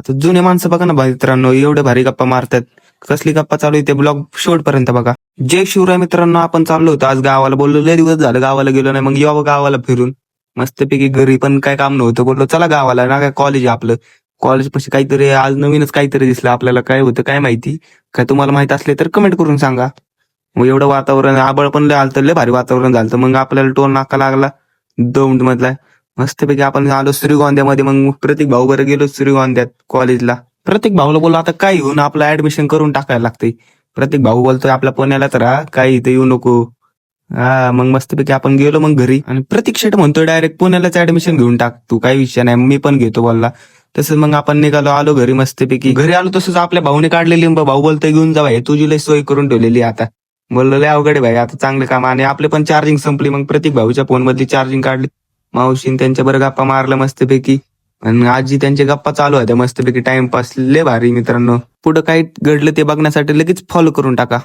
आता जुने माणसं बघा ना मित्रांनो, एवढे भारी गप्पा मारतात. कसली गप्पा चालू आहे ते ब्लॉग शेवटपर्यंत बघा. जय शिवराय मित्रांनो, आपण चाललो होतो आज गावाला. बोललो लय दिवस झालं गावाला गेलो नाही, मग यावं गावाला फिरून. मस्तपैकी घरी पण काय काम नव्हतं, बोललो चला गावाला ना, काय कॉलेज आहे आपलं. कॉलेज पाशी काहीतरी आज नवीनच काहीतरी दिसलं आपल्याला. काय होतं काय माहिती. काय तुम्हाला माहित असले तर कमेंट करून सांगा. मग एवढं वातावरण, आबळ पण लय आलतं, लय भारी वातावरण झालं. मग आपल्याला टोल नाका लागला दौंड मधला. मस्तपैकी आपण आलो श्रीगोंद्यामध्ये. मग प्रतीक भाऊ बरं गेलो श्रीगोंद्यात कॉलेजला. प्रतीक भाऊला बोललो आता काय घेऊन आपलं ऍडमिशन करून टाकायला लागते. प्रतीक भाऊ बोलतोय आपल्या पुण्यालाच राहा, काही इथे येऊ नको. हा, मग मस्तपैकी आपण गेलो मग घरी. आणि प्रतीक शेट म्हणतोय डायरेक्ट पुण्यालाच ऍडमिशन घेऊन टाक तू, काही विषय नाही, मी पण घेतो बोलला. तसंच मग आपण निघालो, आलो घरी. मस्तपैकी घरी आलो तसंच आपल्या भाऊने काढलेली लिंब. भाऊ बोलतोय घेऊन जावा, हे तुझी लय सोय करून ठेवलेली आहे आता. बोललो लय अवघड आहे भाई, आता चांगलं काम. आणि आपले पण चार्जिंग संपली, मग प्रतीक भाऊच्या फोन मधली चार्जिंग काढली. मावशीन त्यांच्या बरं गप्पा मारलं मस्तपैकी. आणि आजी त्यांच्या गप्पा चालू होत्या मस्तपैकी. टाइमपास लय भारी मित्रांनो. पुढं काय घडलं ते बघण्यासाठी लगेच फॉलो करून टाका.